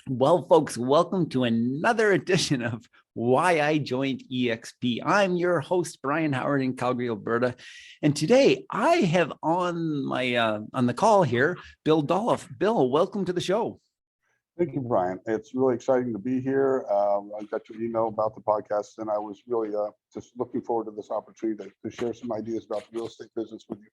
Well, folks, welcome to another edition of Why I Joined eXp. I'm your host, Bryon Howard in Calgary, Alberta. And today I have on the call here, Bill Dolloff. Bill, welcome to the show. Thank you, Bryon. It's really exciting to be here. I got your email about the podcast, and I was really just looking forward to this opportunity to share some ideas about the real estate business with you.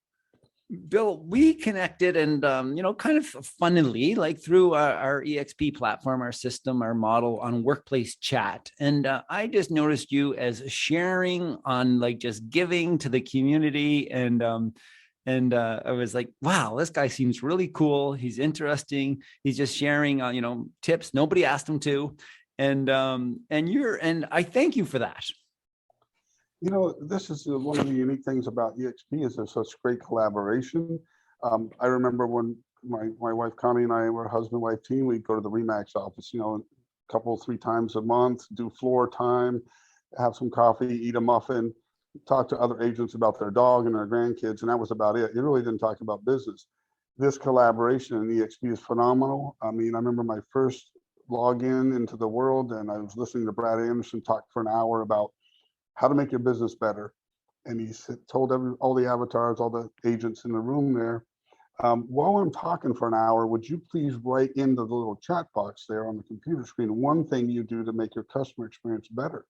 Bill, we connected and, kind of funnily, like through our eXp platform, our system, our model on workplace chat. And I just noticed you as sharing on like just giving to the community. And I was like, wow, this guy seems really cool. He's interesting. He's just sharing, tips. Nobody asked him to. And I thank you for that. This is one of the unique things about eXp is there's such great collaboration. I remember when my wife Connie and I were a husband-wife team, we'd go to the RE/MAX office, a couple, 3 times a month, do floor time, have some coffee, eat a muffin, talk to other agents about their dog and their grandkids, and that was about it. You really didn't talk about business. This collaboration in eXp is phenomenal. I mean, I remember my first login into the world, and I was listening to Brad Anderson talk for an hour about how to make your business better. And he told all the avatars, all the agents in the room there, while I'm talking for an hour, would you please write into the little chat box there on the computer screen one thing you do to make your customer experience better?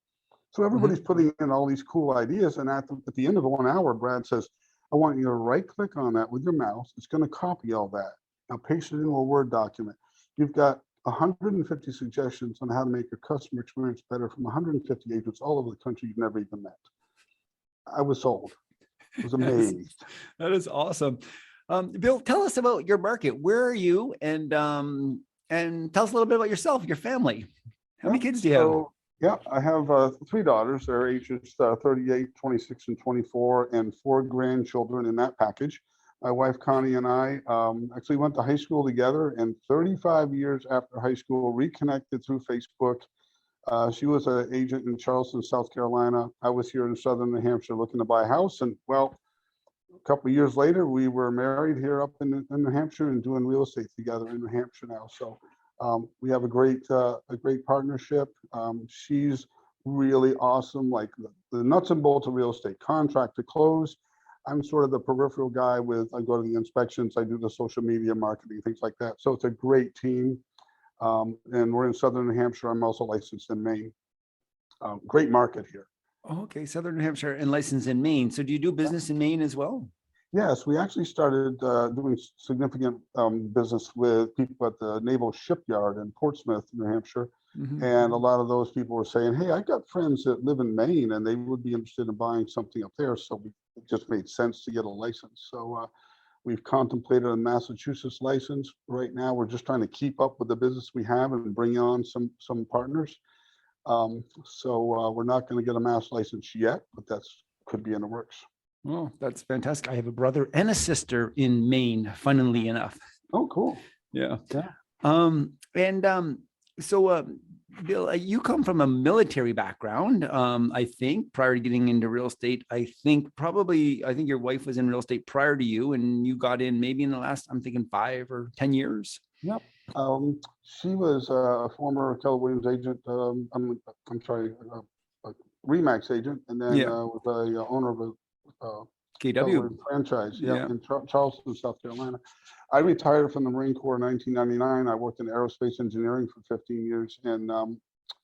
So everybody's putting in all these cool ideas. And at the end of the 1 hour, Brad says, I want you to right click on that with your mouse. It's going to copy all that. Now paste it into a Word document. You've got 150 suggestions on how to make your customer experience better from 150 agents all over the country you've never even met. I was sold. I was amazed. That is awesome. Bill, tell us about your market. Where are you? And tell us a little bit about yourself, your family. How many kids do you have? Yeah, I have 3 daughters. Their ages 38, 26, and 24, and 4 grandchildren in that package. My wife, Connie, and I actually went to high school together, and 35 years after high school, reconnected through Facebook. She was an agent in Charleston, South Carolina. I was here in Southern New Hampshire looking to buy a house. And well, a couple of years later, we were married here up in New Hampshire and doing real estate together in New Hampshire now. So we have a great partnership. She's really awesome, like the nuts and bolts of real estate, contract to close. I'm sort of the peripheral guy I go to the inspections, I do the social media marketing, things like that. So it's a great team. And we're in Southern New Hampshire. I'm also licensed in Maine. Great market here. Okay, Southern New Hampshire and licensed in Maine. So do you do business in Maine as well? Yes, we actually started doing significant business with people at the Naval Shipyard in Portsmouth, New Hampshire. Mm-hmm. And a lot of those people were saying, hey, I got friends that live in Maine and they would be interested in buying something up there. So it just made sense to get a license. So we've contemplated a Massachusetts license. Right now, we're just trying to keep up with the business we have and bring on some partners. So we're not going to get a Mass license yet, but that's could be in the works. Oh, that's fantastic. I have a brother and a sister in Maine, funnily enough. Oh, cool. Yeah. So Bill, you come from a military background, I think, prior to getting into real estate. I think your wife was in real estate prior to you, and you got in maybe in the last, I'm thinking 5 or 10 years. Yep. She was a former Keller Williams agent. I'm sorry, a RE/MAX agent, and then was a owner of a KW franchise in Charleston, South Carolina. I retired from the Marine Corps in 1999. I worked in aerospace engineering for 15 years, and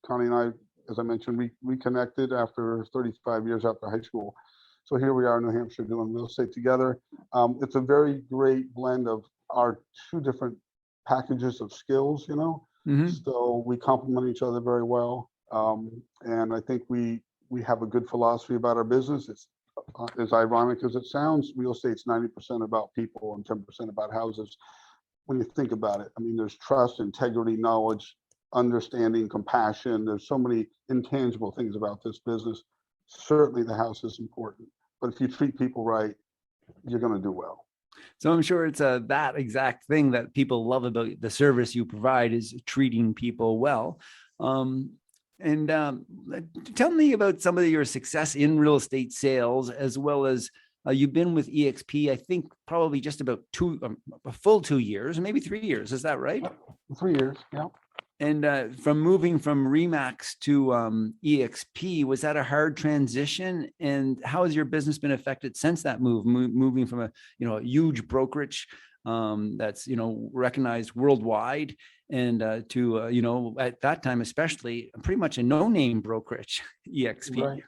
Connie and I, as I mentioned, reconnected after 35 years after high school. So here we are in New Hampshire doing real estate together. It's a very great blend of our 2 different packages of skills, Mm-hmm. So we complement each other very well. And I think we have a good philosophy about our business. It's as ironic as it sounds, real estate's 90% about people and 10% about houses. When you think about it, I mean, there's trust, integrity, knowledge, understanding, compassion. There's so many intangible things about this business. Certainly the house is important, but if you treat people right, you're going to do well. So I'm sure it's that exact thing that people love about the service you provide is treating people well. And tell me about some of your success in real estate sales, as well as you've been with eXp, I think probably just about a full 2 years, maybe 3 years. Is that right? 3 years, yeah. And from moving from Remax to eXp, was that a hard transition? And how has your business been affected since that move, moving from a a huge brokerage that's recognized worldwide, and to at that time especially pretty much a no-name brokerage, eXp? Right.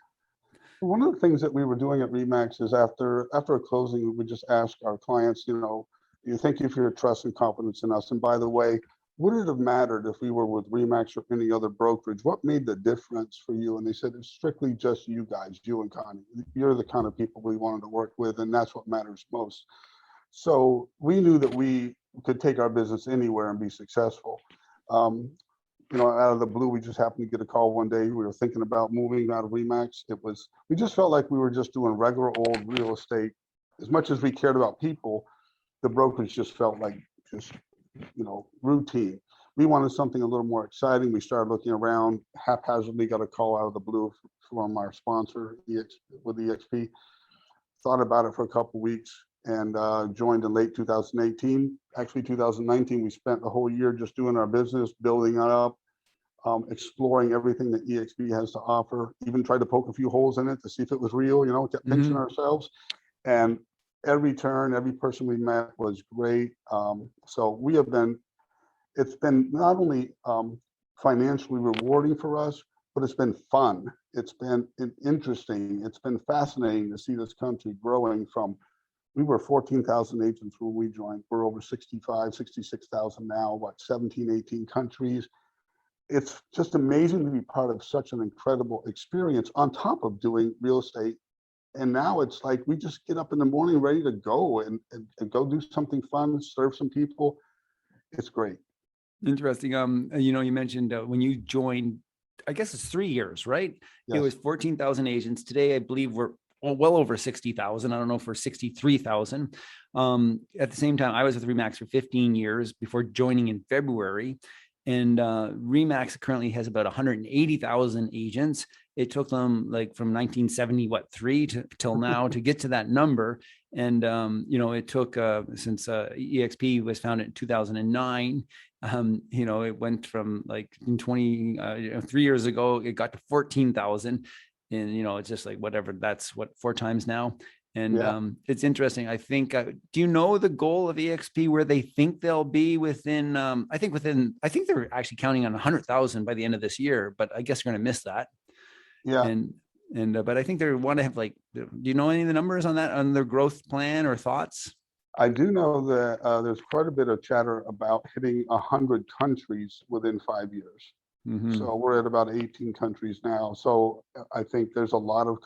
One of the things that we were doing at Remax is after a closing, we would just ask our clients, you thank you for your trust and confidence in us. And by the way, would it have mattered if we were with Remax or any other brokerage? What made the difference for you? And they said, it's strictly just you guys, you and Connie. You're the kind of people we wanted to work with, and that's what matters most. So we knew that we could take our business anywhere and be successful. Out of the blue, we just happened to get a call one day. We were thinking about moving out of Remax. We just felt like we were just doing regular old real estate. As much as we cared about people, the brokerage just felt like routine. We wanted something a little more exciting. We started looking around, haphazardly got a call out of the blue from our sponsor with eXp. Thought about it for a couple of weeks and joined in late 2018. Actually, 2019, we spent the whole year just doing our business, building it up, exploring everything that eXp has to offer, even tried to poke a few holes in it to see if it was real, kept pinching ourselves. And every person we met was great. So it's been not only financially rewarding for us, but it's been fun. It's been interesting. It's been fascinating to see this country growing from, we were 14,000 agents when we joined. We're over 66,000 now, 17, 18 countries. It's just amazing to be part of such an incredible experience on top of doing real estate. And now it's like we just get up in the morning ready to go and go do something fun, serve some people. It's great. Interesting. You mentioned when you joined, I guess it's 3 years, right? Yes. It was 14,000 agents. Today, I believe we're well over 60,000. I don't know if we're 63,000. At the same time, I was with Remax for 15 years before joining in February. And Remax currently has about 180,000 agents. It took them from 1973 till now to get to that number. And, it took since eXp was founded in 2009. It went from in 3 years ago, it got to 14,000. And, it's just whatever, that's 4 times now. And it's interesting. I think, do you know the goal of eXp where they think they'll be within, I think they're actually counting on 100,000 by the end of this year, but I guess you're going to miss that. Yeah. But I think they want to have do you know any of the numbers on that, on their growth plan or thoughts? I do know that there's quite a bit of chatter about hitting 100 countries within 5 years. Mm-hmm. So we're at about 18 countries now. So I think there's a lot of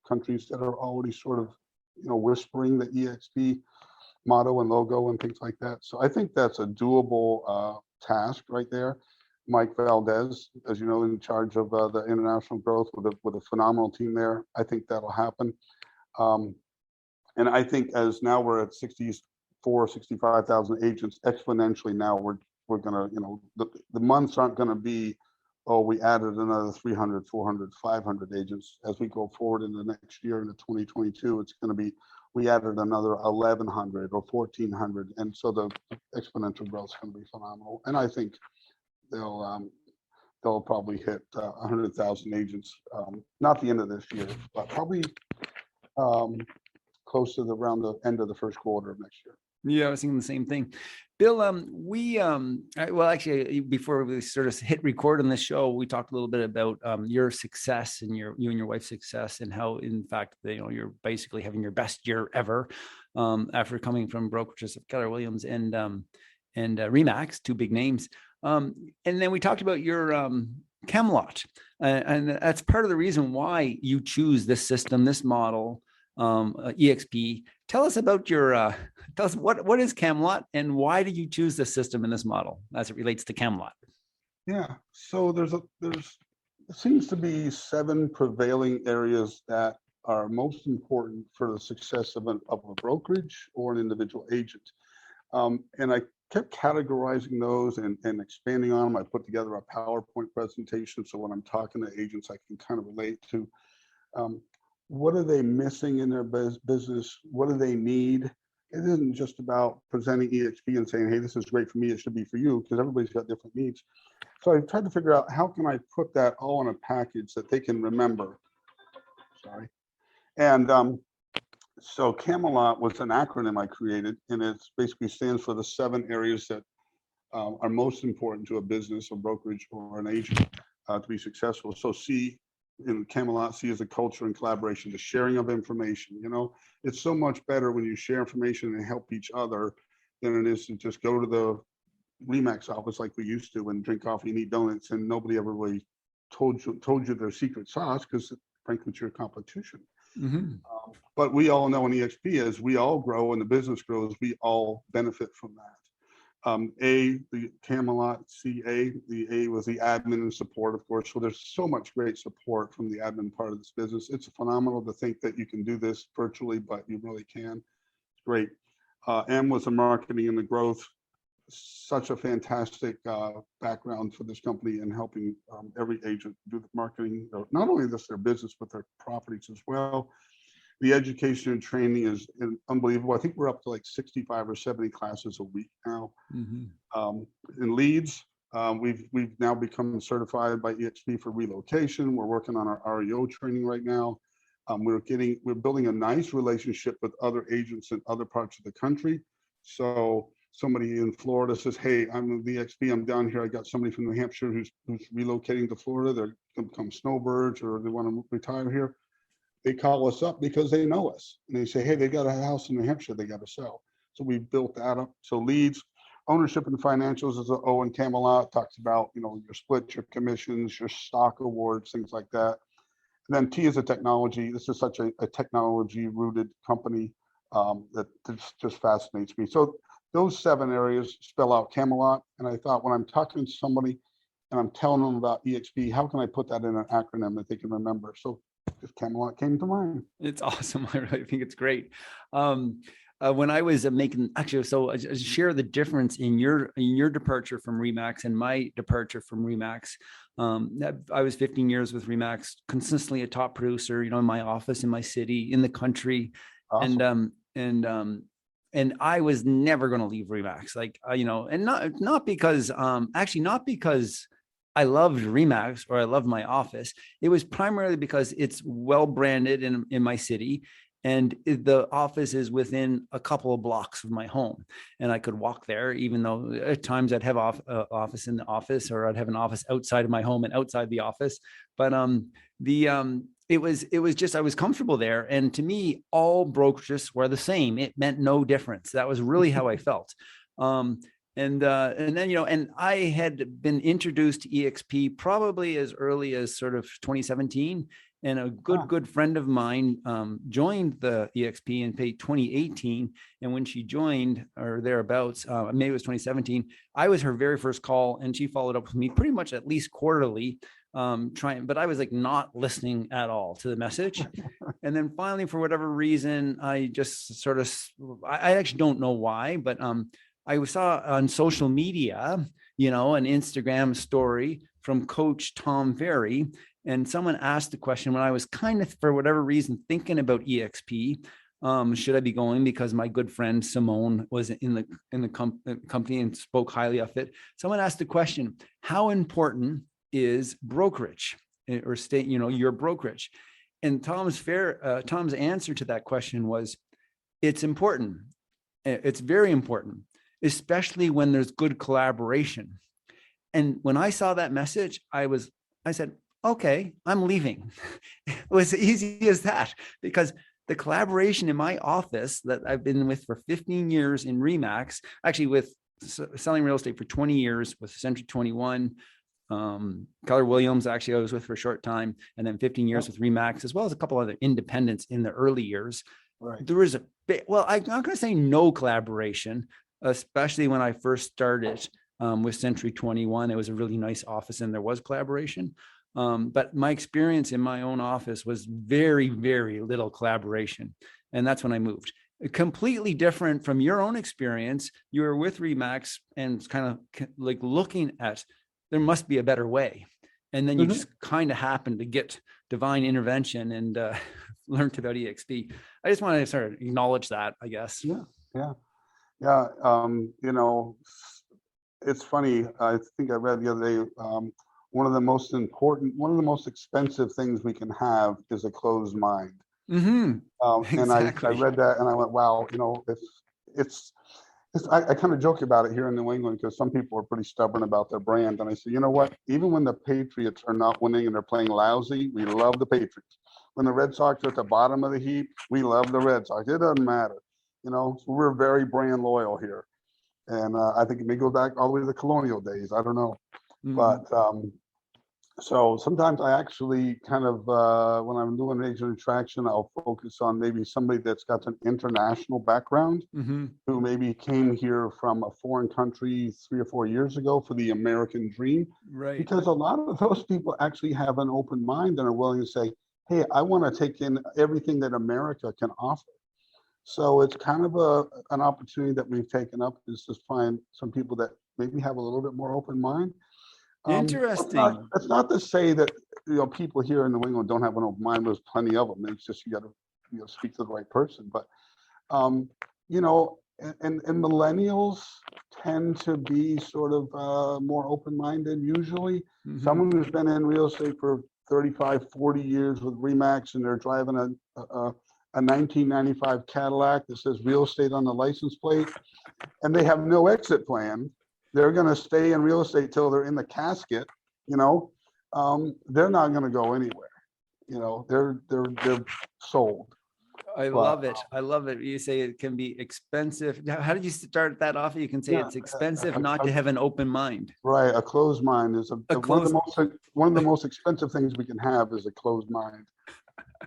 countries that are already sort of whispering the eXp motto and logo and things like that. So I think that's a doable task right there. Mike Valdez, as you know, in charge of the international growth with a phenomenal team there. I think that'll happen. And I think as now we're at 65,000 agents exponentially now, we're gonna, the months aren't gonna be, oh, we added another 300, 400, 500 agents. As we go forward in the next year, into 2022, it's going to be, we added another 1,100 or 1,400. And so the exponential growth is going to be phenomenal. And I think they'll probably hit 100,000 agents, not the end of this year, but probably close to around the end of the first quarter of next year. Yeah, I was thinking the same thing. Bill, actually, before we sort of hit record on this show, we talked a little bit about your success and you and your wife's success, and how, in fact, you're basically having your best year ever after coming from brokerages of Keller Williams and Remax, 2 big names. And then we talked about your Camelot, and that's part of the reason why you choose this system, this model, eXp. Tell us about tell us what is Camelot and why did you choose this system in this model as it relates to Camelot? Yeah, so there seems to be 7 prevailing areas that are most important for the success of a brokerage or an individual agent. And I kept categorizing those and expanding on them. I put together a PowerPoint presentation, so when I'm talking to agents, I can kind of relate to what are they missing in their business? What do they need? It isn't just about presenting eXp and saying, hey, this is great for me, it should be for you, because everybody's got different needs. So I tried to figure out how can I put that all in a package that they can remember. Sorry. And so Camelot was an acronym I created, and it basically stands for the 7 areas that are most important to a business, a brokerage, or an agent to be successful. So C in Camelot, C is the culture and collaboration, the sharing of information. You know, it's so much better when you share information and help each other than it is to just go to the RE/MAX office like we used to and drink coffee and eat donuts, and nobody ever really told you their secret sauce, because frankly it's your competition. But we all know in eXp, as we all grow and the business grows, we all benefit from that. A, the Camelot, CA, the A was the admin and support, of course. So there's so much great support from the admin part of this business. It's phenomenal to think that you can do this virtually, but you really can. It's great. M was the marketing and the growth. Such a fantastic background for this company and helping every agent do the marketing, not only just their business, but their properties as well. The education and training is unbelievable. I think we're up to like 65 or 70 classes a week now. In leads, we've now become certified by eXp for relocation. We're working on our REO training right now. We're building a nice relationship with other agents in other parts of the country. So somebody in Florida says, "Hey, I'm the eXp, I'm down here. I got somebody from New Hampshire who's relocating to Florida. They're going to become snowbirds, or they want to retire here." They call us up because they know us, and they say, "Hey, they got a house in New Hampshire they got to sell." So we built that up. So leads, ownership and financials is an O in Camelot. Talks about, you know, your split, your commissions, your stock awards, things like that. And then T is a technology. This is such a technology rooted company that just fascinates me. So those 7 areas spell out Camelot. And I thought, when I'm talking to somebody and I'm telling them about eXp, how can I put that in an acronym that they can remember? So just Camelot came to mind. It's awesome. I really think it's great. When I was making, actually, so I share the difference in your departure from RE/MAX and my departure from RE/MAX. I was 15 years with RE/MAX, consistently a top producer, you know, in my office, in my city, in the country. Awesome. And I was never going to leave RE/MAX, like, you know, and not because, actually not because I loved RE/MAX or I loved my office. It was primarily because it's well branded in my city, and the office is within a couple of blocks of my home, and I could walk there. Even though at times I'd have office in the office, or I'd have an office outside of my home and outside the office. But it was just, I was comfortable there, and to me, all brokerages were the same. It meant no difference. That was really how I felt. And then, you know, and I had been introduced to eXp probably as early as sort of 2017. And a good friend of mine joined the eXp in 2018. And when she joined, or thereabouts, maybe it was 2017, I was her very first call, and she followed up with me pretty much at least quarterly, but I was like not listening at all to the message. And then finally, for whatever reason, I just sort of, I actually don't know why, but I saw on social media, you know, an Instagram story from Coach Tom Ferry, and someone asked the question when I was kind of, for whatever reason, thinking about eXp. Should I be going? Because my good friend Simone was in the company and spoke highly of it. Someone asked the question, how important is brokerage, or state, you know, your brokerage? And Tom's answer to that question was, it's important. It's very important, especially when there's good collaboration. And when I saw that message, I said, okay, I'm leaving. It was easy as that, because the collaboration in my office that I've been with for 15 years in RE/MAX, actually with selling real estate for 20 years with Century 21, Keller Williams, actually I was with for a short time, and then 15 years with RE/MAX, as well as a couple other independents in the early years. Right. There was I'm not going to say no collaboration, especially when I first started with Century 21. It was a really nice office and there was collaboration. But my experience in my own office was very, very little collaboration. And that's when I moved. Completely different from your own experience. You were with RE/MAX and it's kind of like looking at, there must be a better way. And then you just kind of happened to get divine intervention and learned about eXp. I just want to sort of acknowledge that, I guess. Yeah. You know, it's funny. I think I read the other day, one of the most expensive things we can have is a closed mind. Mm-hmm. And I Exactly. read that and I went, wow, it's I kind of joke about it here in New England because some people are pretty stubborn about their brand. And I say, you know what? Even when the Patriots are not winning and they're playing lousy, we love the Patriots. When the Red Sox are at the bottom of the heap, we love the Red Sox. It doesn't matter. So we're very brand loyal here. And I think it may go back all the way to the colonial days. I don't know. Mm-hmm. But so sometimes I actually kind of, when I'm doing an agent attraction, I'll focus on maybe somebody that's got an international background Mm-hmm. who maybe came here from a foreign country 3 or 4 years ago for the American dream. Right. Because a lot of those people actually have an open mind and are willing to say, hey, I want to take in everything that America can offer. So it's kind of an opportunity that we've taken up, is to find some people that maybe have a little bit more open mind. Interesting. That's not to say that people here in New England don't have an open mind. There's plenty of them. It's just you got to speak to the right person. But you know, and millennials tend to be sort of more open-minded usually. Mm-hmm. Someone who's been in real estate for 35, 40 years with Remax, and they're driving a 1995 Cadillac that says real estate on the license plate, and they have no exit plan. They're going to stay in real estate till they're in the casket. They're not going to go anywhere. They're sold. I love it. I love it. You say it can be expensive. Now, how did you start that off? You can say it's expensive not to have an open mind. Right. A closed mind is one of the most expensive things we can have is a closed mind.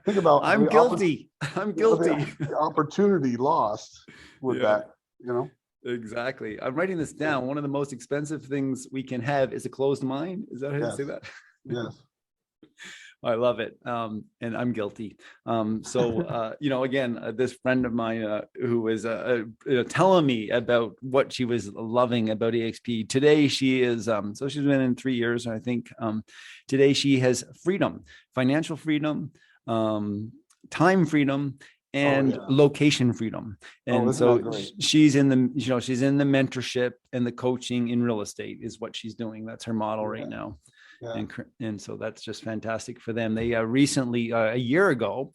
Think about I'm guilty. I'm guilty. The opportunity lost with that, Exactly. I'm writing this down. One of the most expensive things we can have is a closed mind. Is that how you say that? Yes. I love it. And I'm guilty. Again, this friend of mine who was telling me about what she was loving about eXp. Today she is, so she's been in 3 years. I think today she has freedom, financial freedom, time freedom, and location freedom. And so she's in the, she's in the mentorship and the coaching in real estate is what she's doing. That's her model right now. Yeah. And so that's just fantastic for them. They recently, a year ago,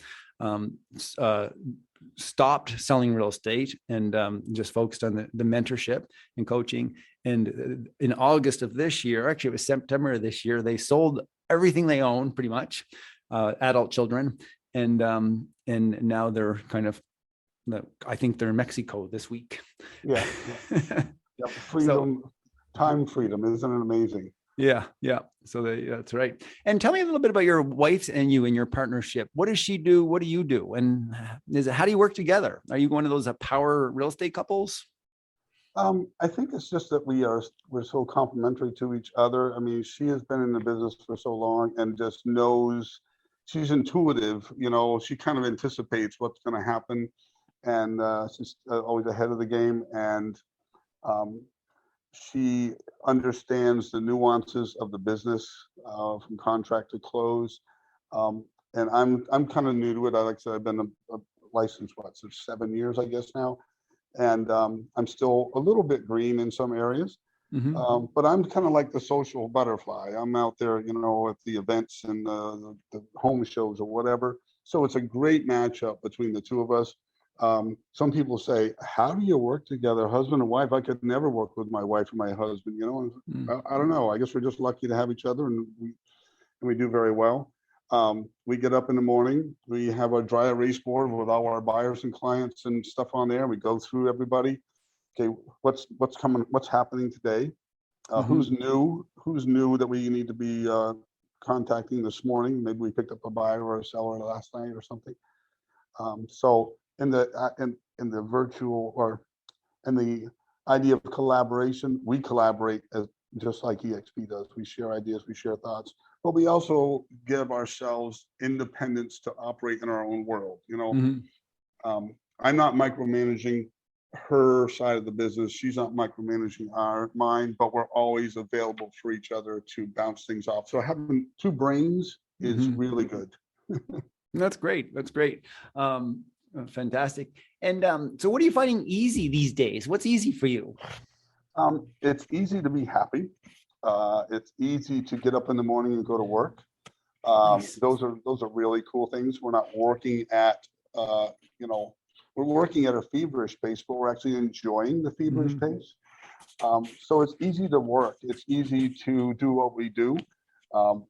stopped selling real estate and just focused on the mentorship and coaching. And in August of this year, actually it was September of this year, they sold everything they own, pretty much, adult children. And now they're kind of, I think they're in Mexico this week. Yeah. Freedom, time freedom. Isn't it amazing? Yeah. So that's right. And tell me a little bit about your wife and you and your partnership. What does she do? What do you do? And how do you work together? Are you one of those power real estate couples? I think it's just that we're so complementary to each other. I mean, she has been in the business for so long and just knows, she's intuitive, she kind of anticipates what's going to happen, and she's always ahead of the game. And she understands the nuances of the business from contract to close. And I'm kind of new to it. Like I said, I've been a licensed, since 7 years, I guess now. And I'm still a little bit green in some areas. Mm-hmm. But I'm kind of like the social butterfly. I'm out there, at the events and the home shows or whatever. So it's a great matchup between the two of us. Some people say, how do you work together, husband and wife? I could never work with my wife and my husband, I don't know. I guess we're just lucky to have each other, and we do very well. We get up in the morning, we have our dry erase board with all our buyers and clients and stuff on there. We go through everybody. Okay, what's coming, what's happening today? Mm-hmm. Who's new that we need to be contacting this morning? Maybe we picked up a buyer or a seller last night or something. So in the virtual or in the idea of collaboration, we collaborate just like eXp does. We share ideas, we share thoughts, but we also give ourselves independence to operate in our own world. Mm-hmm. I'm not micromanaging her side of the business. She's not micromanaging mine, but we're always available for each other to bounce things off. So having two brains is really good. That's great. That's great. Fantastic. And so what are you finding easy these days? What's easy for you? It's easy to be happy. It's easy to get up in the morning and go to work. Nice. Those are really cool things. We're not working at, you know, we're working at a feverish pace, but we're actually enjoying the feverish pace. So it's easy to work. It's easy to do what we do.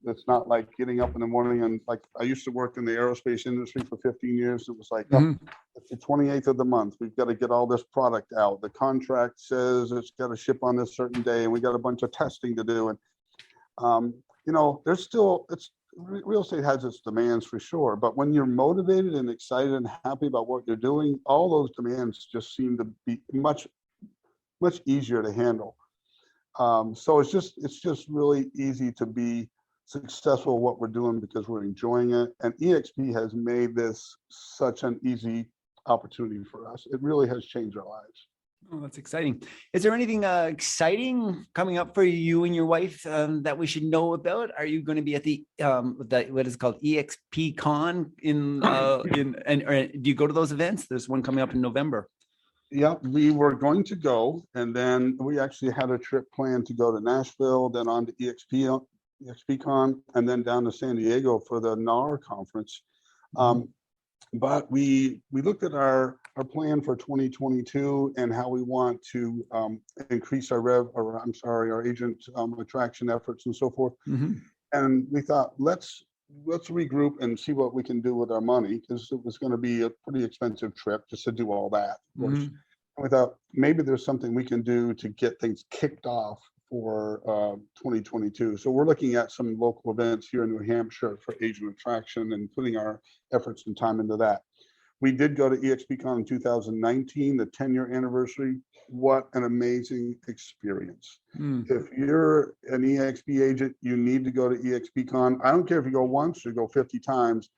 It's not like getting up in the morning and like I used to work in the aerospace industry for 15 years. It was like, oh, it's the 28th of the month. We've got to get all this product out. The contract says it's got to ship on this certain day, and we got a bunch of testing to do. And you know, there's still real estate has its demands for sure. But when you're motivated and excited and happy about what you're doing, all those demands just seem to be much easier to handle. So it's just really easy to be successful at what we're doing because we're enjoying it. And eXp has made this such an easy opportunity for us. It really has changed our lives. Oh, that's exciting. Is there anything exciting coming up for you and your wife that we should know about? Are you going to be at the what is it called, eXp Con or do you go to those events? There's one coming up in November. Yeah, we were going to go, and then we actually had a trip planned to go to Nashville, then on to eXp Con, and then down to San Diego for the NAR conference. But we looked at our plan for 2022 and how we want to increase our agent attraction efforts and so forth. And we thought, let's regroup and see what we can do with our money, because it was going to be a pretty expensive trip just to do all that. Of course. And we thought maybe there's something we can do to get things kicked off for 2022. So we're looking at some local events here in New Hampshire for agent attraction and putting our efforts and time into that. We did go to eXpCon in 2019, the 10-year anniversary. What an amazing experience. If you're an eXp agent, you need to go to eXpCon. I don't care if you go once or go 50 times.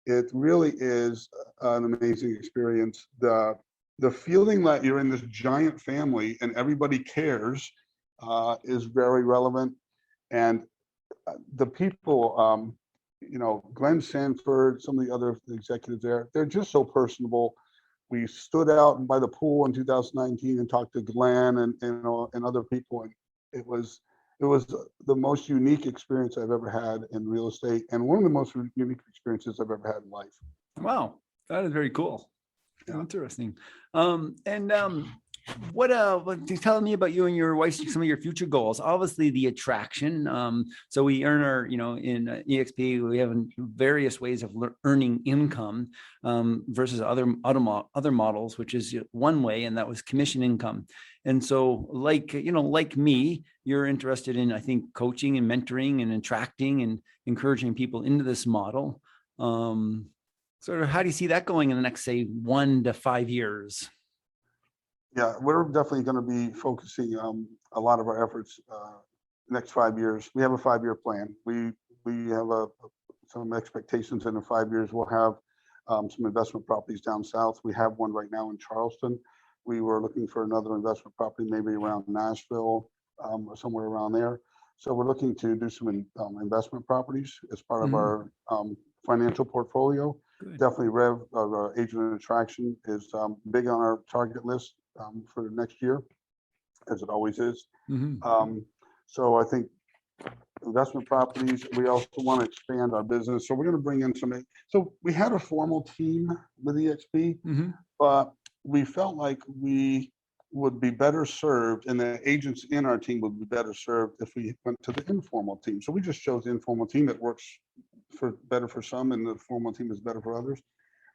It really is an amazing experience. The feeling that you're in this giant family and everybody cares is very relevant. And the people, you know, Glenn Sanford, some of the other executives there, they're just so personable. We stood out by the pool in 2019 and talked to Glenn and other people, and it was the most unique experience I've ever had in real estate, and one of the most unique experiences I've ever had in life. Wow, that is very cool. Yeah. Interesting. What you're telling me about you and your wife, some of your future goals? Obviously the attraction. So we earn our, you know, in eXp, we have various ways of earning income versus other models, which is one way, and that was commission income. And so like me, you're interested in, I think, coaching and mentoring and attracting and encouraging people into this model. Sort of how do you see that going in the next, say, 1 to 5 years? Yeah, we're definitely going to be focusing a lot of our efforts next 5 years. We have a 5-year plan. We have some expectations in the 5 years. We'll have some investment properties down south. We have one right now in Charleston. We were looking for another investment property, maybe around Nashville or somewhere around there. So we're looking to do some investment properties as part of our financial portfolio. Good. Definitely agent attraction is big on our target list for next year, as it always is. So I think investment properties, we also want to expand our business. So we're going to bring in so we had a formal team with eXp, but we felt like we would be better served, and the agents in our team would be better served if we went to the informal team. So we just chose the informal team that works better for some, and the formal team is better for others.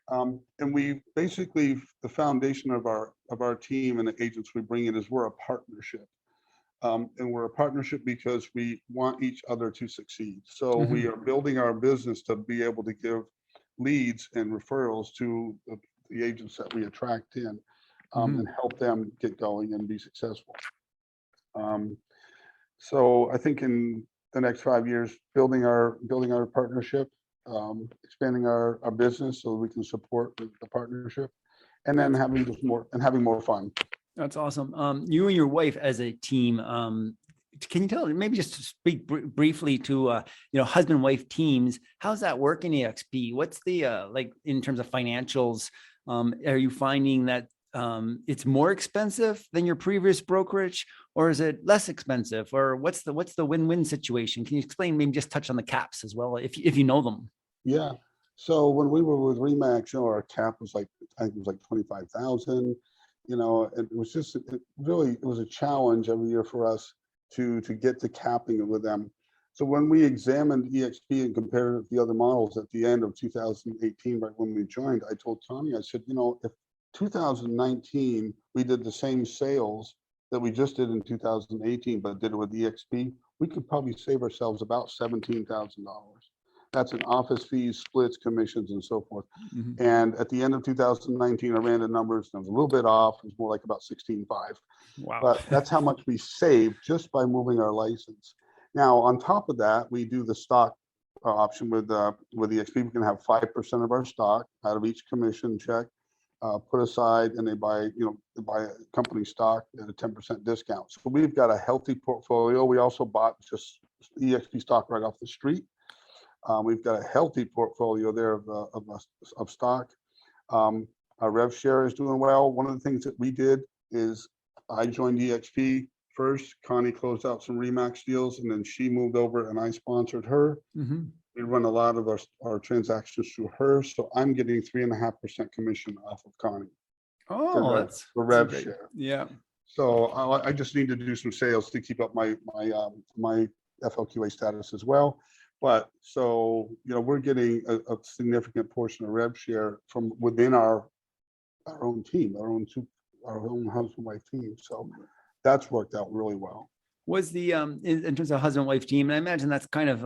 And we basically, the foundation of our team and the agents we bring in is we're a partnership. And we're a partnership because we want each other to succeed. So we are building our business to be able to give leads and referrals to the agents that we attract in and help them get going and be successful. So I think in the next 5 years, building our partnership, expanding our business so we can support the partnership, and then having more fun. That's awesome. You and your wife as a team, can you tell, maybe just speak briefly to, husband-wife teams, how's that work in eXp? What's the, like in terms of financials, are you finding that it's more expensive than your previous brokerage, or is it less expensive, or what's the win-win situation? Can you explain, maybe just touch on the caps as well, if you know them? Yeah. So when we were with Remax, our cap was like, I think it was like 25,000. It was just, it was a challenge every year for us to get to capping it with them. So when we examined eXp and compared it to the other models at the end of 2018, right when we joined, I told Connie, I said, if 2019 we did the same sales that we just did in 2018, but did it with eXp, we could probably save ourselves about $17,000. That's in office fees, splits, commissions, and so forth. Mhm. And at the end of 2019, I ran the numbers, and it was a little bit off. It was more like about 16.5. Wow. But that's how much we saved just by moving our license. Now, on top of that, we do the stock option with eXp. We can have 5% of our stock out of each commission check put aside, and they buy a company stock at a 10% discount. So we've got a healthy portfolio. We also bought just eXp stock right off the street. We've got a healthy portfolio there of stock. Our rev share is doing well. One of the things that we did is I joined eXp first. Connie closed out some Remax deals, and then she moved over and I sponsored her. Mm-hmm. We run a lot of our transactions through her. So I'm getting 3.5% commission off of Connie. Oh, that's for rev great. share. Yeah. So I just need to do some sales to keep up my FLQA status as well. But so, we're getting a significant portion of rev share from within our own team, our own husband wife team. So that's worked out really well. Was the in terms of husband wife team, and I imagine that's kind of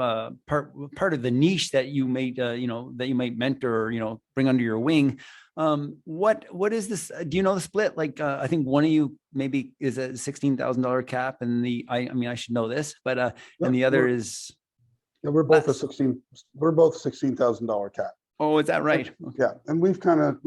part of the niche that you might that you might mentor or bring under your wing. What is this? Do you know the split? Like I think one of you maybe is a $16,000 cap, and I should know this, but and the other is. Yeah, we're both $16,000 cap. Oh, is that right? Yeah, and we've kind of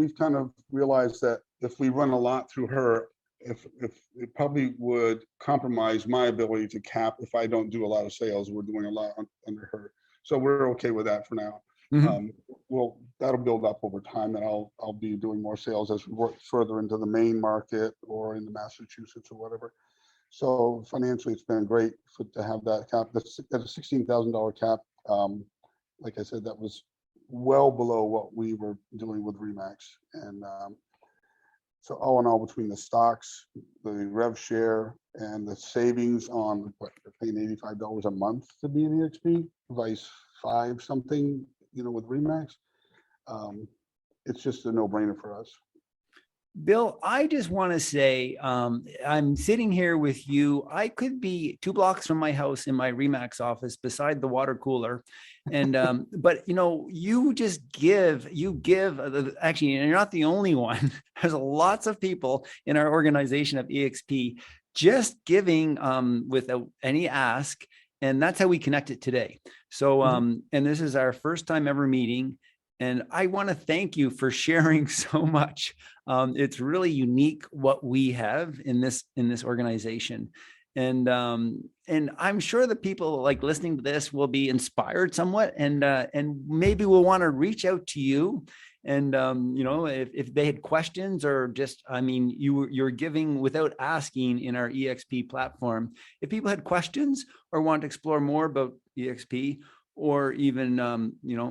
realized that if we run a lot through her, if it probably would compromise my ability to cap if I don't do a lot of sales. We're doing a lot under her, so we're okay with that for now. Mm-hmm. Well, that'll build up over time, and I'll be doing more sales as we work further into the Maine market or into Massachusetts or whatever. So financially, it's been great to have that cap. That's at a $16,000 cap. Like I said, that was well below what we were doing with Remax. And so all in all, between the stocks, the rev share, and the savings on what they're paying $85 a month to be in eXp, vice 5 something, with Remax, it's just a no-brainer for us. Bill, I just want to say, I'm sitting here with you. I could be 2 blocks from my house in my Remax office beside the water cooler. And, but you just give, actually, and you're not the only one. There's lots of people in our organization of eXp just giving without any ask. And that's how we connected today. So, and this is our first time ever meeting. And I want to thank you for sharing so much. It's really unique what we have in this organization. And I'm sure that people like listening to this will be inspired somewhat, and maybe will want to reach out to you. And if they had questions, or just, you're giving without asking in our eXp platform. If people had questions or want to explore more about eXp, or even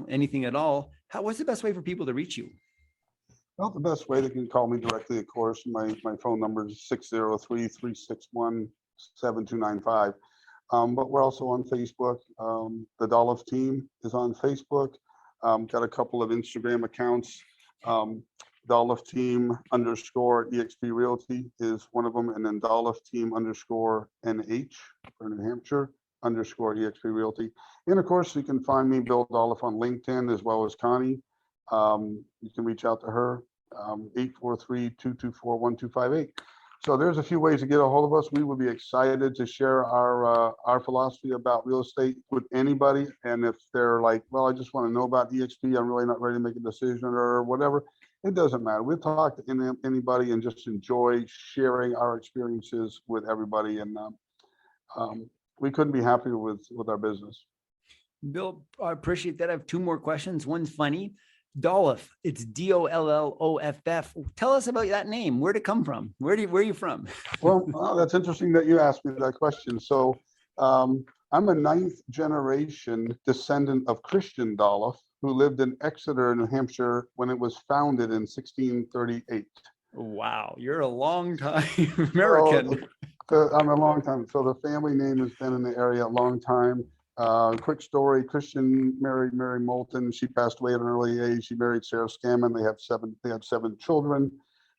anything at all, what's the best way for people to reach you? Well, the best way, they can call me directly, of course. My phone number is 603-361-7295. But we're also on Facebook. The Dolloff Team is on Facebook. Got a couple of Instagram accounts. Dolloff Team _ eXp Realty is one of them, and then Dolloff Team _ NH for New Hampshire _ eXp Realty. And of course, you can find me, Bill Dolloff, on LinkedIn, as well as Connie. You can reach out to her, 843-224-1258. So there's a few ways to get a hold of us. We would be excited to share our philosophy about real estate with anybody. And if they're like, well, I just want to know about eXp, I'm really not ready to make a decision or whatever, it doesn't matter. We'll talk to anybody and just enjoy sharing our experiences with everybody. And we couldn't be happier with our business. Bill, I appreciate that. I have 2 more questions. One's funny. Dolloff. It's Dolloff. Tell us about that name. Where'd it come from? Where are you from? Well, that's interesting that you asked me that question. So I'm a ninth generation descendant of Christian Dolloff, who lived in Exeter, New Hampshire, when it was founded in 1638. Wow, you're a long time American. So, I'm a long time. So the family name has been in the area a long time. Quick story: Christian married Mary Moulton. She passed away at an early age. She married Sarah Scammon. They have seven children.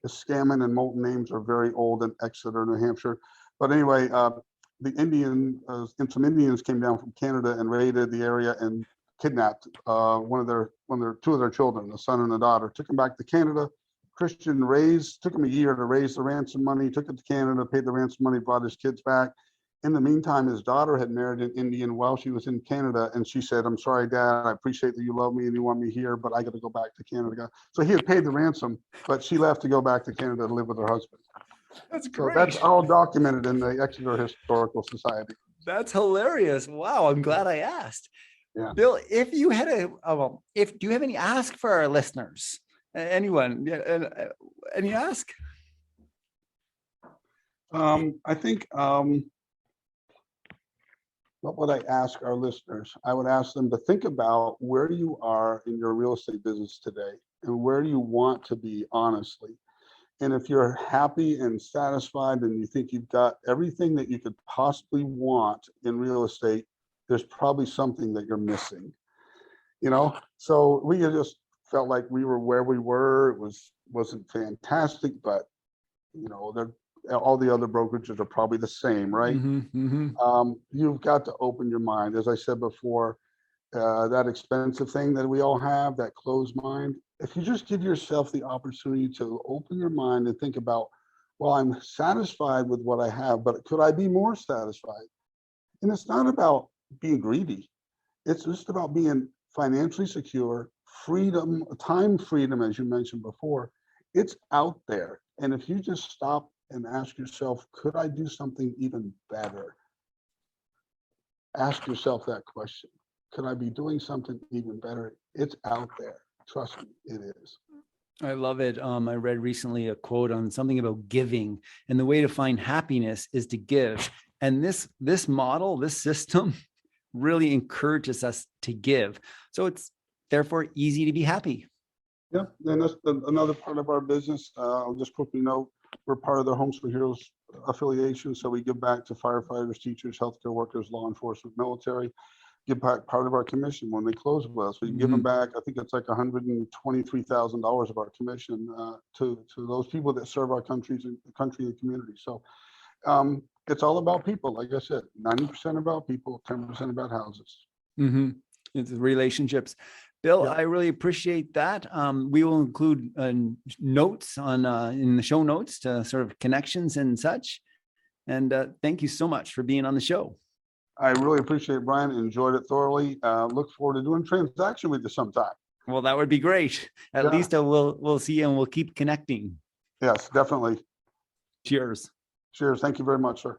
The Scammon and Moulton names are very old in Exeter, New Hampshire. But anyway, some Indians came down from Canada and raided the area and kidnapped two of their children, a son and a daughter. Took them back to Canada. Christian took him a year to raise the ransom money, took it to Canada, paid the ransom money, brought his kids back. In the meantime, his daughter had married an Indian while she was in Canada, and she said, "I'm sorry, Dad, I appreciate that you love me and you want me here, but I got to go back to Canada." So he had paid the ransom, but she left to go back to Canada to live with her husband. That's great. So that's all documented in the Exeter Historical Society. That's hilarious. Wow, I'm glad I asked. Yeah. Bill, if you had do you have any ask for our listeners? Anyone? Any ask? I think what would I ask our listeners? I would ask them to think about where you are in your real estate business today and where you want to be, honestly. And if you're happy and satisfied and you think you've got everything that you could possibly want in real estate, there's probably something that you're missing. So we just felt like we were where we were. It wasn't fantastic, but all the other brokerages are probably the same, right? You've got to open your mind. As I said before, that expensive thing that we all have, that closed mind. If you just give yourself the opportunity to open your mind and think about, well, I'm satisfied with what I have, but could I be more satisfied? And it's not about being greedy. It's just about being financially secure, freedom, time freedom, as you mentioned before. It's out there. And if you just stop and ask yourself, could I do something even better? Ask yourself that question. Could I be doing something even better? It's out there. Trust me, it is. I love it. I read recently a quote on something about giving, and the way to find happiness is to give. And this model, this system really encourages us to give. So it's therefore easy to be happy. Yeah, and that's another part of our business. I'll just quickly note, we're part of the Homes for Heroes affiliation, so we give back to firefighters, teachers, healthcare workers, law enforcement, military. Give back part of our commission when they close with us. We give them back, I think it's like $123,000 of our commission to those people that serve our country and community. So it's all about people. Like I said, 90% about people, 10% about houses. It's relationships. Bill, Yeah. I really appreciate that. We will include notes in the show notes to sort of connections and such. And thank you so much for being on the show. I really appreciate it, Brian. Enjoyed it thoroughly. Look forward to doing a transaction with you sometime. Well, that would be great. At least we'll see you and we'll keep connecting. Yes, definitely. Cheers. Cheers. Thank you very much, sir.